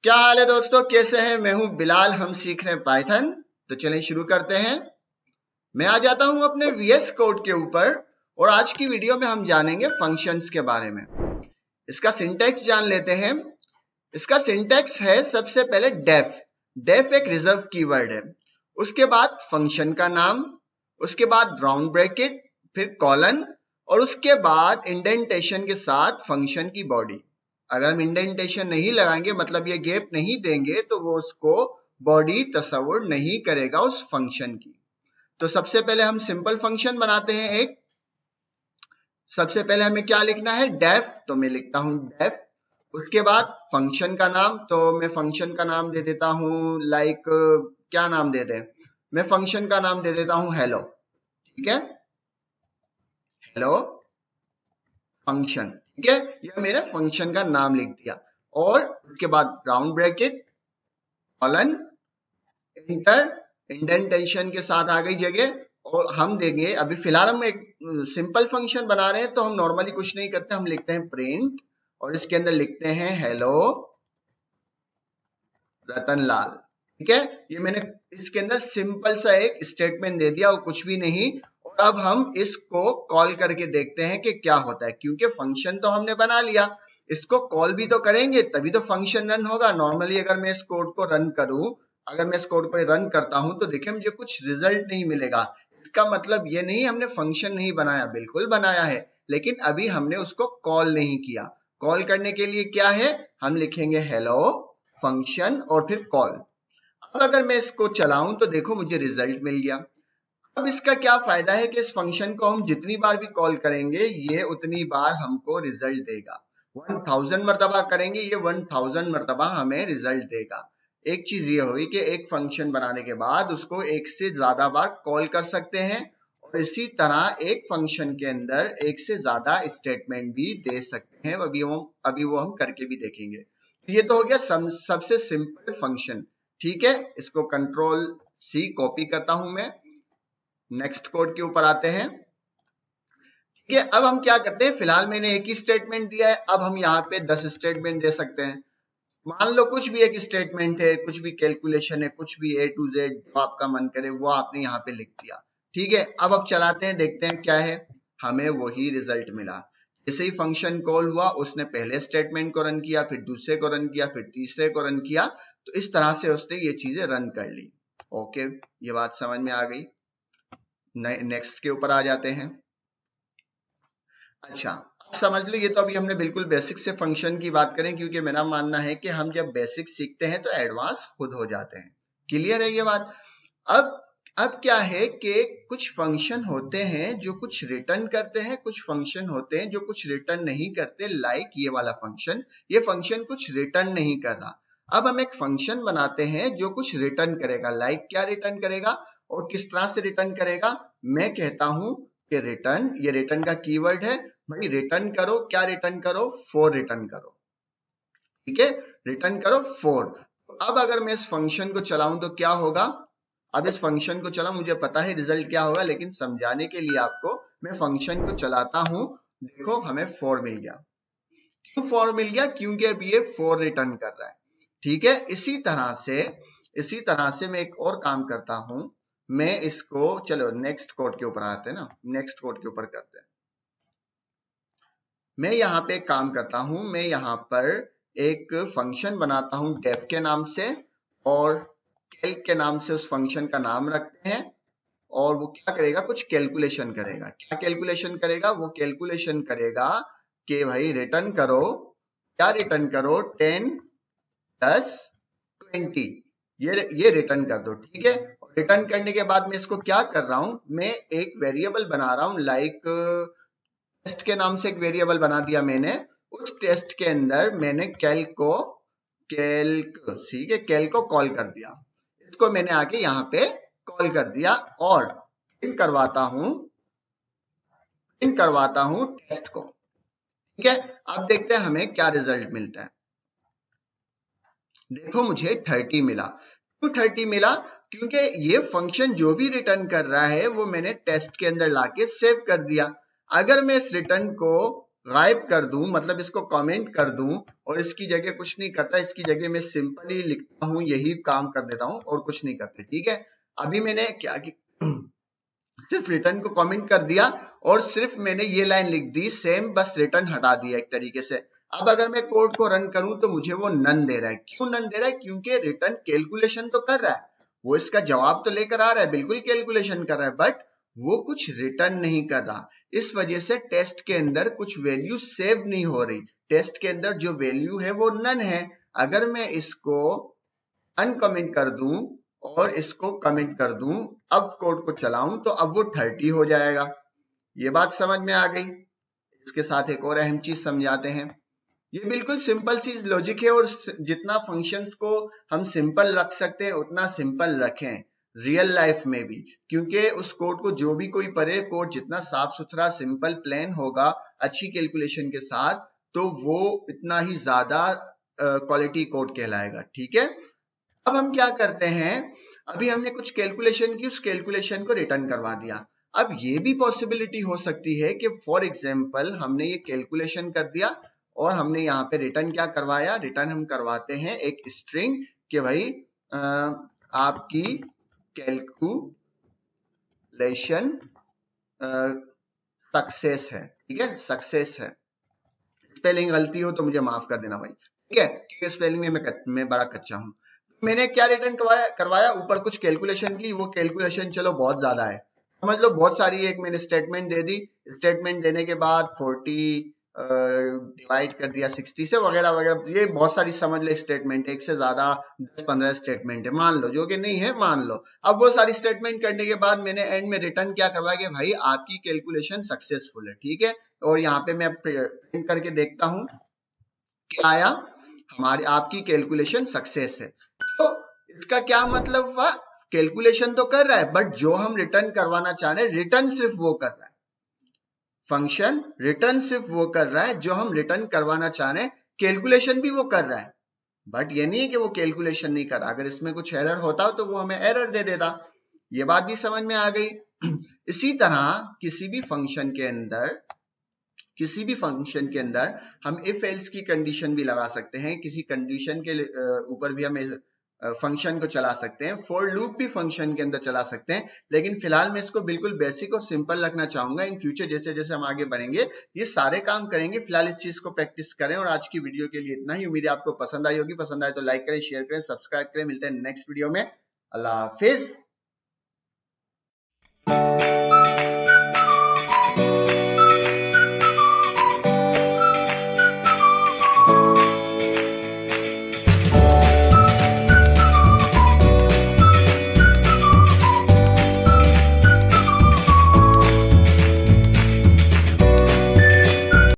क्या हाल है दोस्तों, कैसे हैं? मैं हूं बिलाल। हम सीख रहे हैं पाइथन। तो चलिए शुरू करते हैं। मैं आ जाता हूं अपने VS कोड के ऊपर और आज की वीडियो में हम जानेंगे फंक्शंस के बारे में। इसका सिंटैक्स जान लेते हैं। इसका सिंटैक्स है सबसे पहले डेफ। डेफ एक रिजर्व कीवर्ड है। उसके बाद फंक्शन का नाम, उसके बाद राउंड ब्रैकेट, फिर कॉलन और उसके बाद इंडेंटेशन के साथ फंक्शन की बॉडी। अगर हम इंडेंटेशन नहीं लगाएंगे, मतलब ये गैप नहीं देंगे, तो वो उसको बॉडी तस्वुर नहीं करेगा उस फंक्शन की। तो सबसे पहले हम सिंपल फंक्शन बनाते हैं एक। सबसे पहले हमें क्या लिखना है? डेफ। तो मैं लिखता हूं डेफ। उसके बाद फंक्शन का नाम, तो मैं फंक्शन का नाम दे देता हूं लाइक, क्या नाम दे दें? मैं फंक्शन का नाम दे देता हूं हेलो। ठीक है, हेलो फंक्शन। ठीक है, यह मैंने फंक्शन का नाम लिख दिया। और उसके बाद round bracket, colon, inter, indentation के साथ आ गई जगह। और हम देंगे, अभी फिलहाल हम एक सिंपल फंक्शन बना रहे हैं, तो हम नॉर्मली कुछ नहीं करते, हम लिखते हैं प्रिंट और इसके अंदर लिखते हैं हेलो रतनलाल। ठीक है, ये मैंने इसके अंदर सिंपल सा एक स्टेटमेंट दे दिया और कुछ भी नहीं। और अब हम इसको कॉल करके देखते हैं कि क्या होता है, क्योंकि फंक्शन तो हमने बना लिया, इसको कॉल भी तो करेंगे तभी तो फंक्शन रन होगा। नॉर्मली अगर मैं इस कोड को रन करूं, अगर मैं इस कोड को रन करता हूं, तो देखिए मुझे कुछ रिजल्ट नहीं मिलेगा। इसका मतलब ये नहीं हमने फंक्शन नहीं बनाया, बिल्कुल बनाया है, लेकिन अभी हमने उसको कॉल नहीं किया। कॉल करने के लिए क्या है? हम लिखेंगे हेलो फंक्शन और फिर कॉल। अब अगर मैं इसको चलाऊं तो देखो मुझे रिजल्ट मिल गया। अब इसका क्या फायदा है कि इस फंक्शन को हम जितनी बार भी कॉल करेंगे, ये उतनी बार हमको रिजल्ट देगा। 1000 मरतबा करेंगे, ये 1000 मरतबा हमें रिजल्ट देगा। एक चीज ये हुई कि एक फंक्शन बनाने के बाद उसको एक से ज्यादा बार कॉल कर सकते हैं और इसी तरह एक फंक्शन के अंदर एक से ज्यादा स्टेटमेंट भी दे सकते हैं। अभी वो हम करके भी देखेंगे। ये तो हो गया सबसे सिंपल फंक्शन। ठीक है, इसको कंट्रोल C कॉपी करता हूं मैं। नेक्स्ट कोड के ऊपर आते हैं। ठीक है, अब हम क्या करते हैं, फिलहाल मैंने एक ही स्टेटमेंट दिया है, अब हम यहाँ पे 10 स्टेटमेंट दे सकते हैं। मान लो कुछ भी एक स्टेटमेंट है, कुछ भी कैलकुलेशन है, कुछ भी A to Z जो आपका मन करे वो आपने यहाँ पे लिख दिया। ठीक है, अब चलाते हैं, देखते हैं क्या है। हमें वही रिजल्ट मिला। जैसे ही फंक्शन कॉल हुआ, उसने पहले स्टेटमेंट को रन किया, फिर दूसरे को रन किया, फिर तीसरे को रन किया। तो इस तरह से उसने ये चीजें रन कर ली। ओके, ये बात समझ में आ गई। नेक्स्ट के ऊपर आ जाते हैं। अच्छा, अब समझ लो, ये तो अभी हमने बिल्कुल बेसिक से फंक्शन की बात करें, क्योंकि मेरा मानना है कि हम जब बेसिक सीखते हैं तो एडवांस खुद हो जाते हैं। क्लियर है ये बात? अब अब क्या है कि कुछ फंक्शन होते हैं जो कुछ रिटर्न करते हैं, कुछ फंक्शन होते हैं जो कुछ रिटर्न नहीं करते। लाइक ये वाला फंक्शन, ये फंक्शन कुछ रिटर्न नहीं कर रहा। अब हम एक फंक्शन बनाते हैं जो कुछ रिटर्न करेगा। लाइक क्या रिटर्न करेगा और किस तरह से रिटर्न करेगा? मैं कहता हूं कि रिटर्न, ये रिटर्न का कीवर्ड है भाई। रिटर्न करो, क्या रिटर्न करो? 4 रिटर्न करो। ठीक है, रिटर्न करो 4। अब अगर मैं इस फंक्शन को चलाऊं तो क्या होगा? अब इस फंक्शन को चला, मुझे पता है रिजल्ट क्या होगा, लेकिन समझाने के लिए आपको मैं फंक्शन को चलाता हूं। देखो हमें 4 मिल गया। क्यों 4 मिल गया? क्योंकि अब ये 4 रिटर्न कर रहा है। ठीक है, इसी तरह से मैं एक और काम करता हूं। मैं इसको, चलो नेक्स्ट कोड के ऊपर आते हैं ना, नेक्स्ट कोड के ऊपर करते हैं। मैं यहाँ पे एक काम करता हूं, मैं यहाँ पर एक फंक्शन बनाता हूं डेफ के नाम से, और कैल्क के नाम से उस फंक्शन का नाम रखते हैं। और वो क्या करेगा? कुछ कैलकुलेशन करेगा। क्या कैलकुलेशन करेगा? वो कैलकुलेशन करेगा कि भाई रिटर्न करो, क्या रिटर्न करो? 10, 10, 20, ये रिटर्न कर दो। ठीक है, रिटर्न करने के बाद मैं इसको क्या कर रहा हूं, मैं एक वेरिएबल बना रहा हूं। लाइक टेस्ट के नाम से एक वेरिएबल बना दिया मैंने। उस टेस्ट के अंदर मैंने कैल्क को कॉल कर दिया। इसको मैंने आके यहाँ पे कॉल कर दिया और प्रिंट करवाता हूं टेस्ट को। ठीक है, अब देखते हैं हमें क्या रिजल्ट मिलता है। देखो मुझे 30 मिला। क्यों 30 मिला? क्योंकि ये फंक्शन जो भी रिटर्न कर रहा है वो मैंने टेस्ट के अंदर लाके सेव कर दिया। अगर मैं इस रिटर्न को गायब कर दूं, मतलब इसको कमेंट कर दूं और इसकी जगह कुछ नहीं करता, इसकी जगह मैं सिंपल ही लिखता हूं, यही काम कर देता हूं और कुछ नहीं करते। ठीक है, अभी मैंने क्या सिर्फ रिटर्न को कमेंट कर दिया और सिर्फ मैंने ये लाइन लिख दी सेम, बस रिटर्न हटा दिया एक तरीके से। अब अगर मैं कोड को रन करूं तो मुझे वो नन दे रहा है। क्यों नन दे रहा है? क्योंकि रिटर्न कैलकुलेशन तो कर रहा है, वो इसका जवाब तो लेकर आ रहा है, बिल्कुल कैलकुलेशन कर रहा है, बट वो कुछ रिटर्न नहीं कर रहा। इस वजह से टेस्ट के अंदर कुछ वैल्यू सेव नहीं हो रही। टेस्ट के अंदर जो वैल्यू है वो नन है। अगर मैं इसको अनकमेंट कर दूं और इसको कमेंट कर दूं, अब कोड को चलाऊं तो अब वो 30 हो जाएगा। ये बात समझ में आ गई। इसके साथ एक और अहम चीज समझाते हैं। ये बिल्कुल सिंपल सी लॉजिक है और जितना फंक्शंस को हम सिंपल रख सकते हैं उतना सिंपल रखें रियल लाइफ में भी, क्योंकि उस कोड को जो भी कोई पढ़े, कोड जितना साफ सुथरा सिंपल प्लेन होगा अच्छी कैलकुलेशन के साथ, तो वो इतना ही ज्यादा क्वालिटी कोड कहलाएगा। ठीक है, अब हम क्या करते हैं, अभी हमने कुछ कैलकुलेशन की, उस कैलकुलेशन को रिटर्न करवा दिया। अब ये भी पॉसिबिलिटी हो सकती है कि फॉर एग्जांपल हमने ये कैलकुलेशन कर दिया और हमने यहाँ पे रिटर्न क्या करवाया, रिटर्न हम करवाते हैं एक स्ट्रिंग कि भाई आपकी कैलकुलेशन सक्सेस है। ठीक है, सक्सेस है। स्पेलिंग गलती हो तो मुझे माफ कर देना भाई, ठीक है, क्योंकि स्पेलिंग में मैं बड़ा कच्चा हूं। मैंने क्या रिटर्न करवाया, ऊपर कुछ कैलकुलेशन की, वो कैलकुलेशन चलो बहुत ज्यादा है, समझ लो बहुत सारी। एक मैंने स्टेटमेंट दे दी, स्टेटमेंट देने के बाद 40 डिवाइड कर दिया 60 से, वगैरह वगैरह, ये बहुत सारी समझ लो स्टेटमेंट, एक से ज्यादा 10-15 स्टेटमेंट है मान लो, जो कि नहीं है मान लो। अब वो सारी स्टेटमेंट करने के बाद मैंने एंड में रिटर्न क्या करवाया कि भाई आपकी कैलकुलेशन सक्सेसफुल है। ठीक है, और यहाँ पे मैं प्रिंट करके देखता हूं क्या आया, हमारी आपकी कैलकुलेशन सक्सेस है। तो इसका क्या मतलब हुआ, कैलकुलेशन तो कर रहा है बट जो हम रिटर्न करवाना चाह रहे हैं, रिटर्न सिर्फ वो कर रहा है, फंक्शन रिटर्न सिर्फ वो कर रहा है जो हम रिटर्न करवाना चाह रहे हैं, कैलकुलेशन भी वो कर रहा है, बट ये नहीं है कि वो कैलकुलेशन नहीं कर रहा। अगर इसमें कुछ एरर होता तो वो हमें एरर दे देता। ये बात भी समझ में आ गई। इसी तरह किसी भी फंक्शन के अंदर हम इफ एल्स की कंडीशन भी लगा सकते हैं, किसी कंडीशन के ऊपर भी हम फंक्शन को चला सकते हैं, फॉर लूप भी फंक्शन के अंदर चला सकते हैं। लेकिन फिलहाल मैं इसको बिल्कुल बेसिक और सिंपल रखना चाहूंगा। इन फ्यूचर जैसे जैसे हम आगे बढ़ेंगे ये सारे काम करेंगे। फिलहाल इस चीज को प्रैक्टिस करें। और आज की वीडियो के लिए इतना ही, उम्मीद है आपको पसंद आई होगी। पसंद आए तो लाइक करें, शेयर करें, सब्सक्राइब करें। मिलते हैं नेक्स्ट वीडियो में। अल्लाह हाफिज।